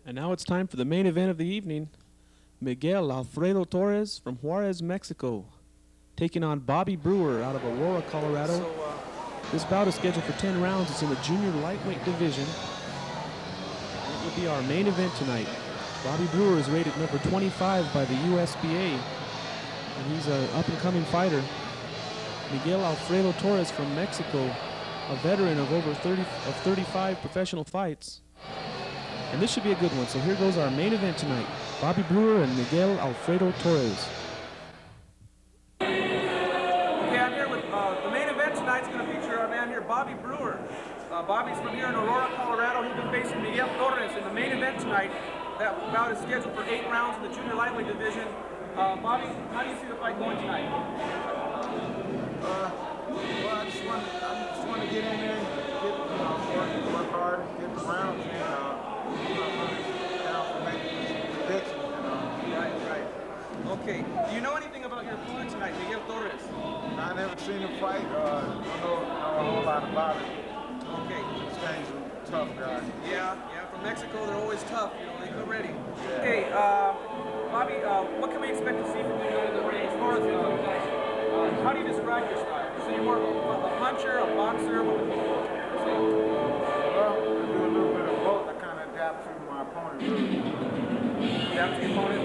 And now it's time for the main event of the evening. Miguel Alfredo Torres from Juarez, Mexico, taking on Bobby Brewer out of Aurora, Colorado. This bout is scheduled for 10 rounds. It's in the junior lightweight division. It will be our main event tonight. Bobby Brewer is rated number 25 by the USBA, and he's an up-and-coming fighter. Miguel Alfredo Torres from Mexico, a veteran of over 35 professional fights. And this should be a good one. So here goes our main event tonight. Bobby Brewer and Miguel Alfredo Torres. Okay, I'm here with the main event tonight's going to feature our man here, Bobby Brewer. Bobby's from here in Aurora, Colorado. He's been facing Miguel Torres in the main event tonight. That bout is scheduled for 8 rounds in the junior lightweight division. Bobby, how do you see the fight going tonight? Well, I just want to get in there and work hard, get the rounds in. Down for making predictions. Right. Okay. Do you know anything about your opponent tonight, Miguel Torres? I never seen him fight. I don't know a whole lot about it. Okay. This guy's a tough guy. Yeah. From Mexico, they're always tough. You know, they come ready. Yeah. Okay. Bobby, what can we expect to see from you in the ring as far as how do you describe your style? So you're more of a puncher, a boxer? What would you say? Well, I do a little bit of both. I kind of adapt to my opponent. Adapt to your opponent?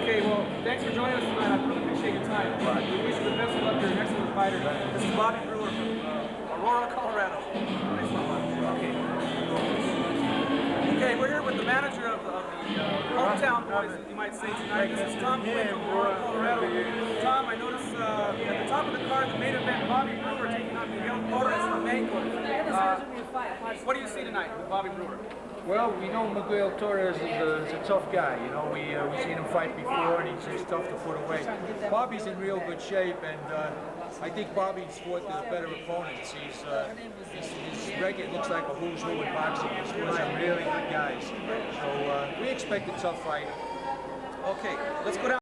Okay, well, thanks for joining us tonight. I really appreciate your time. We wish you the best of luck. You're an excellent fighter. This is Bobby Brewer from Aurora, Colorado. Thanks so much. Okay, we're here with the manager of the hometown boys, you might say tonight. This is Tom Quinn from Aurora, Colorado. Tom, I noticed at the top of the card, the main event, Bobby Brewer taking on Miguel Torres from Mexico. What do you see tonight with Bobby Brewer? Well, we know Miguel Torres is a tough guy. You know, we've seen him fight before, and he's tough to put away. Bobby's in real good shape, and I think Bobby's fought his better opponents. His record looks like a who's who in boxing. He's fought some really good guys. So we expect a tough fight. Okay, let's go down.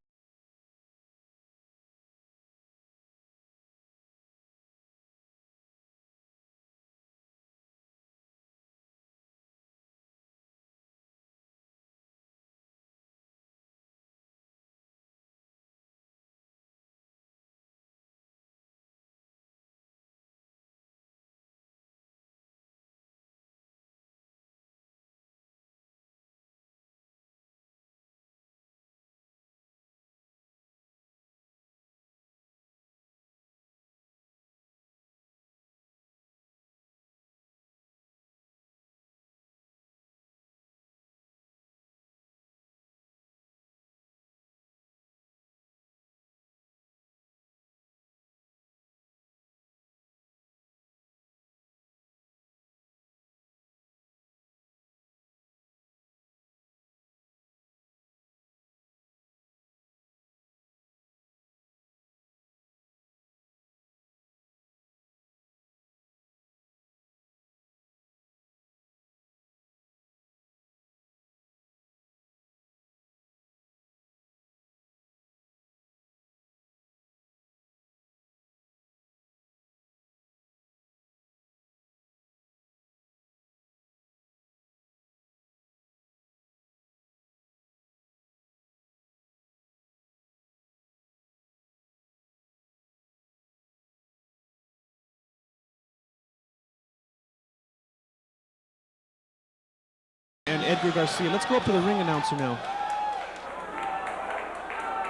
And Edgar Garcia. Let's go up to the ring announcer now.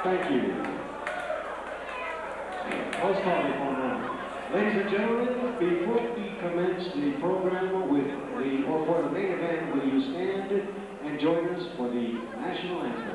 Thank you. Most now. Ladies and gentlemen, before we commence the program for the main event, will you stand and join us for the national anthem?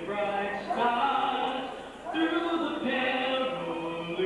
Bright stars through the perilous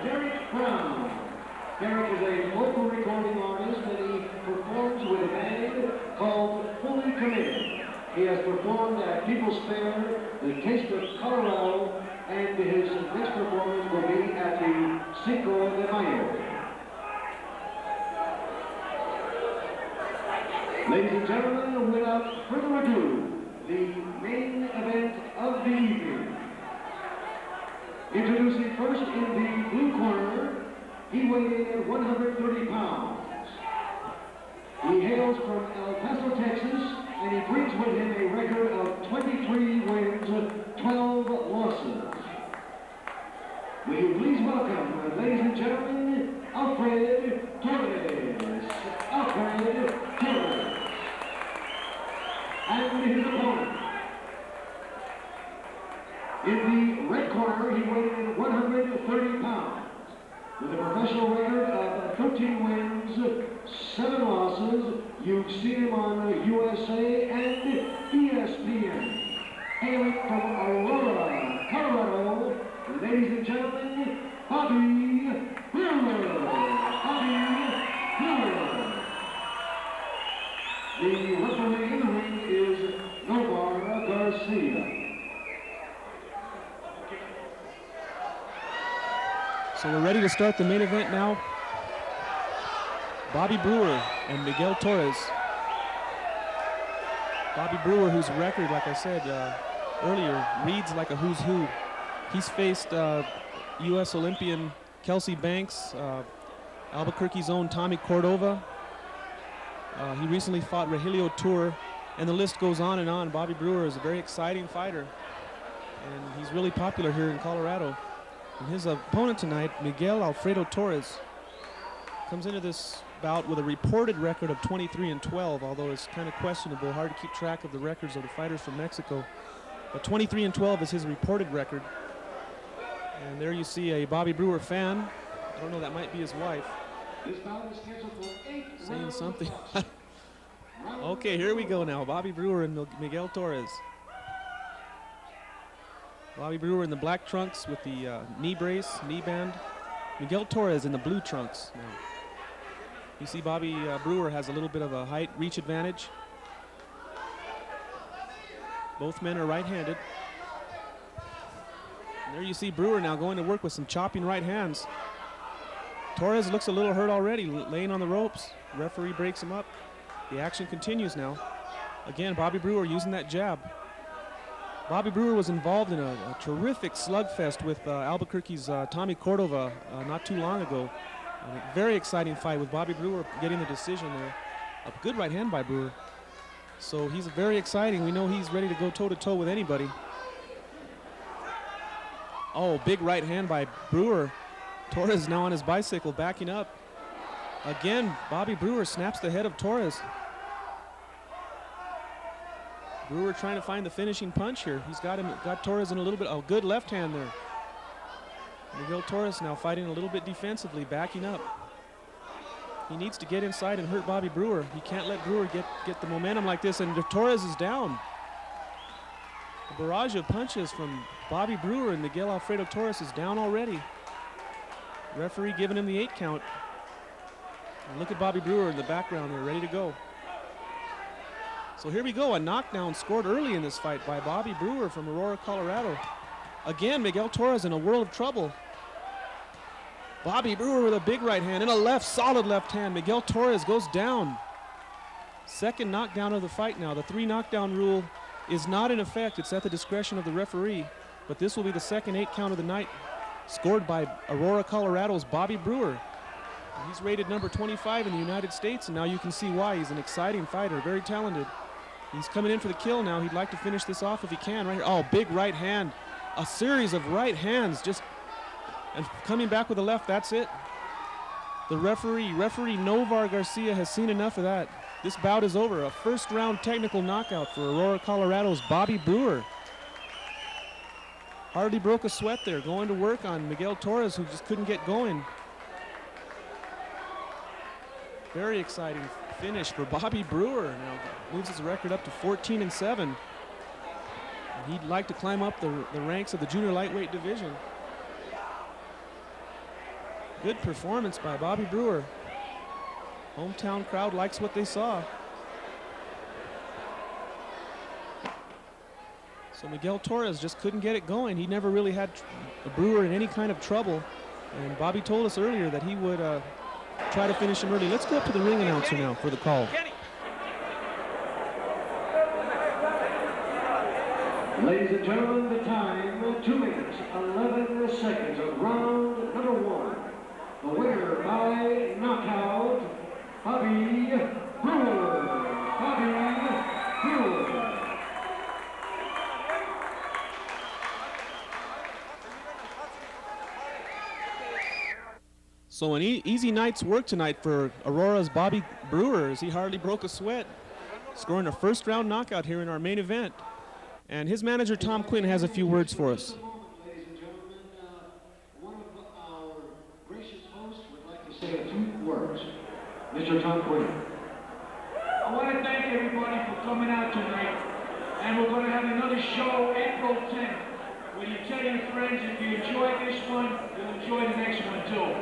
Brown. Derek is a local recording artist and he performs with a band called Fully Committed. He has performed at People's Fair, the Taste of Colorado, and his next performance will be at the Cinco de Mayo. Ladies and gentlemen, without further ado, the main event of the evening. Introducing first in the blue corner, he weighed in at 130 pounds. He hails from El Paso, Texas, and he brings with him a record of 23 wins, 12 losses. Will you please welcome, ladies and gentlemen, Alfred Torres. Alfred Torres. And his opponent. In the red corner, he weighed in 130 pounds. With a professional record of 13 wins, 7 losses, you've seen him on USA and ESPN. Hailing from Aurora, Colorado, ladies and gentlemen, Bobby Brewer. Bobby Brewer. The referee in the ring is Novar Garcia. So we're ready to start the main event now. Bobby Brewer and Miguel Torres. Bobby Brewer, whose record, like I said earlier, reads like a who's who. He's faced U.S. Olympian Kelsey Banks, Albuquerque's own Tommy Cordova. He recently fought Regilio Tour, and the list goes on and on. Bobby Brewer is a very exciting fighter, and he's really popular here in Colorado. And his opponent tonight, Miguel Alfredo Torres, comes into this bout with a reported record of 23-12, although it's kind of questionable, hard to keep track of the records of the fighters from Mexico. But 23-12 is his reported record. And there you see a Bobby Brewer fan. I don't know, that might be his wife. This bout is scheduled for 8 saying something. Okay, here we go now. Bobby Brewer and Miguel Torres. Bobby Brewer in the black trunks with the knee brace, knee band. Miguel Torres in the blue trunks now. You see Bobby Brewer has a little bit of a height reach advantage. Both men are right-handed. And there you see Brewer now going to work with some chopping right hands. Torres looks a little hurt already, laying on the ropes. Referee breaks him up. The action continues now. Again, Bobby Brewer using that jab. Bobby Brewer was involved in a terrific slugfest with Albuquerque's Tommy Cordova not too long ago. A very exciting fight with Bobby Brewer getting the decision there. A good right hand by Brewer. So he's very exciting. We know he's ready to go toe-to-toe with anybody. Oh, big right hand by Brewer. Torres now on his bicycle, backing up. Again, Bobby Brewer snaps the head of Torres. Brewer trying to find the finishing punch here. He's got Torres in a little bit, a good left hand there. Miguel Torres now fighting a little bit defensively, backing up. He needs to get inside and hurt Bobby Brewer. He can't let Brewer get the momentum like this, and Torres is down. A barrage of punches from Bobby Brewer, and Miguel Alfredo Torres is down already. Referee giving him the 8 count. And look at Bobby Brewer in the background there, ready to go. So here we go, a knockdown scored early in this fight by Bobby Brewer from Aurora, Colorado. Again, Miguel Torres in a world of trouble. Bobby Brewer with a big right hand and a left, solid left hand. Miguel Torres goes down. Second knockdown of the fight now. The 3 knockdown rule is not in effect. It's at the discretion of the referee. But this will be the second 8 count of the night, scored by Aurora, Colorado's Bobby Brewer. He's rated number 25 in the United States, and now you can see why. He's an exciting fighter, very talented. He's coming in for the kill now. He'd like to finish this off if he can right here. Oh, big right hand. A series of right hands just, and coming back with a left, that's it. The referee Novar Garcia has seen enough of that. This bout is over. A first round technical knockout for Aurora, Colorado's Bobby Brewer. Hardly broke a sweat there, going to work on Miguel Torres, who just couldn't get going. Very exciting finish for Bobby Brewer. Now moves his record up to 14-7. And he'd like to climb up the ranks of the junior lightweight division. Good performance by Bobby Brewer. Hometown crowd likes what they saw. So Miguel Torres just couldn't get it going. He never really had a Brewer in any kind of trouble. And Bobby told us earlier that he would try to finish him early. Let's go up to the ring announcer now for the call. Ladies and gentlemen, the time, 2 minutes, 11 seconds of round number 1. The winner by knockout, Bobby Brewer. Bobby Brewer. So an easy night's work tonight for Aurora's Bobby Brewer, as he hardly broke a sweat, scoring a first-round knockout here in our main event. And his manager, Tom Quinn, has a few words for us. Ladies and gentlemen, one of our gracious hosts would like to say a few words. Mr. Tom Quinn. I want to thank everybody for coming out tonight. And we're going to have another show April 10th. Where you tell your friends if you enjoyed this one, you'll enjoy the next one too.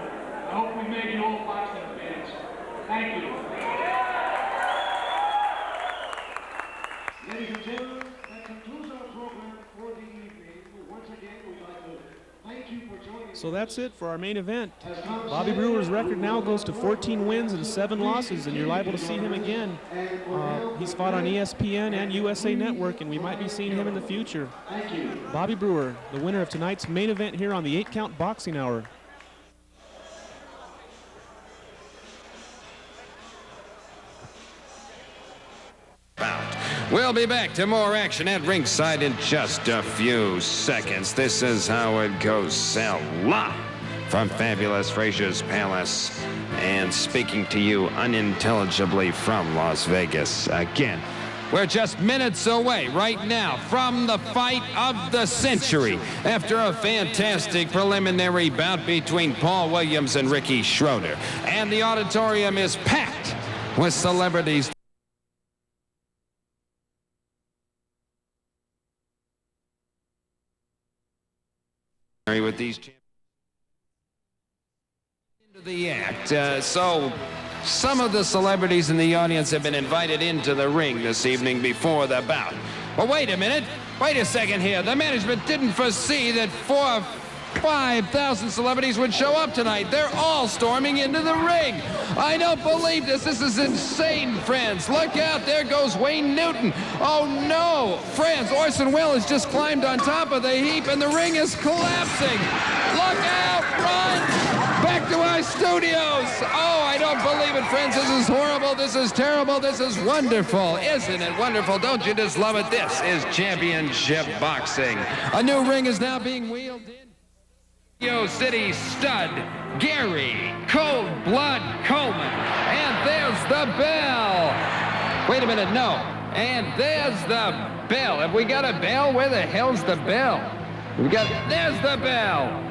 I hope we made you all boxing fans. Thank you. Ladies and gentlemen, that concludes our program for the evening. Once again, we'd like to thank you for joining us. So that's it for our main event. Bobby Brewer's record now goes to 14 wins and 7 losses, and you're liable to see him again. He's fought on ESPN and USA Network, and we might be seeing him in the future. Thank you. Bobby Brewer, the winner of tonight's main event here on the 8-Count Boxing Hour. We'll be back to more action at ringside in just a few seconds. This is how it goes live from fabulous Frazier's Palace and speaking to you unintelligibly from Las Vegas. Again, we're just minutes away right now from the fight of the century after a fantastic preliminary bout between Paul Williams and Ricky Schroeder. And the auditorium is packed with celebrities. With these champions into the act. So some of the celebrities in the audience have been invited into the ring this evening before the bout. But wait a minute. Wait a second here. The management didn't foresee that 4,000 or 5,000 celebrities would show up tonight. They're all storming into the ring. I don't believe this. This is insane, friends. Look out. There goes Wayne Newton. Oh, no. Friends, Orson Welles has just climbed on top of the heap, and the ring is collapsing. Look out. Run. Back to our studios. Oh, I don't believe it, friends. This is horrible. This is terrible. This is wonderful. Isn't it wonderful? Don't you just love it? This is championship boxing. A new ring is now being wheeled in. City stud, Gary Cold Blood Coleman. And there's the bell. Wait a minute, no. And there's the bell. Have we got a bell? Where the hell's the bell? There's the bell.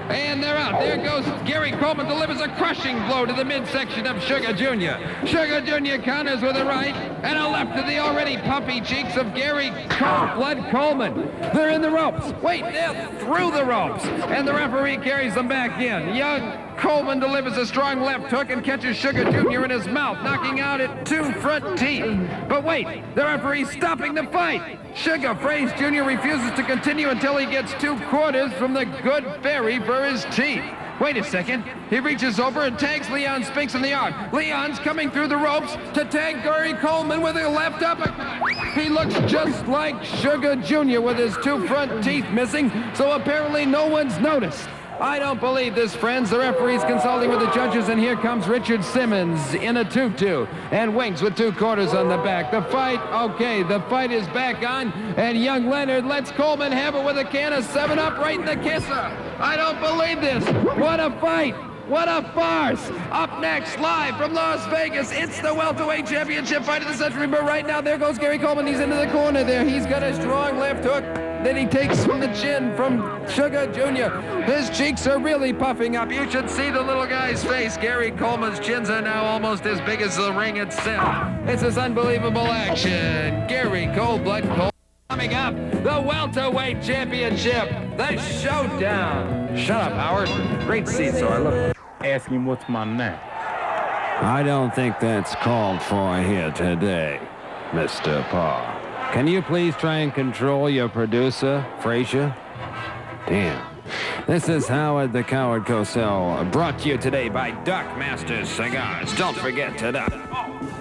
And they're out. There goes Gary Coleman, delivers a crushing blow to the midsection of Sugar Jr. Sugar Jr. counters with a right and a left to the already puffy cheeks of Gary Cold Blood Coleman. They're in the ropes. Wait, they're through the ropes. And the referee carries them back in. Young Coleman delivers a strong left hook and catches Sugar Jr. in his mouth, knocking out at 2 front teeth. But wait, the referee's stopping the fight. Sugar Fraze Jr. refuses to continue until he gets 2 quarters from the good fairy for his teeth. Wait a second. He reaches over and tags Leon Spinks in the arm. Leon's coming through the ropes to tag Gary Coleman with a left uppercut. He looks just like Sugar Jr. with his 2 front teeth missing, so apparently no one's noticed. I don't believe this, friends. The referee's consulting with the judges, and here comes Richard Simmons in a tutu and Winks with 2 quarters on the back. The fight, okay, the fight is back on, and young Leonard lets Coleman have it with a can of 7-Up right in the kisser. I don't believe this. What a fight. What a farce. Up next, live from Las Vegas, it's the welterweight championship fight of the century. But right now, there goes Gary Coleman. He's into the corner there. He's got a strong left hook. Then he takes from the chin from Sugar Jr. His cheeks are really puffing up. You should see the little guy's face. Gary Coleman's chins are now almost as big as the ring itself. This is unbelievable action. Gary Cold Blood Coleman. Coming up, the welterweight championship, the showdown. Shut up, Howard. Great seats, so I love it. Ask him what's my name. I don't think that's called for here today, Mr. Parr. Can you please try and control your producer, Frazier? Damn. This is Howard the Coward Cosell, brought to you today by Duck Masters Cigars. Don't forget to duck.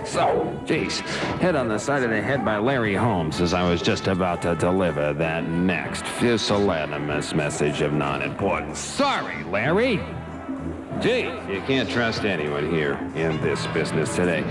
So, geez, hit on the side of the head by Larry Holmes as I was just about to deliver that next pusillanimous message of non-importance. Sorry, Larry. Geez, you can't trust anyone here in this business today.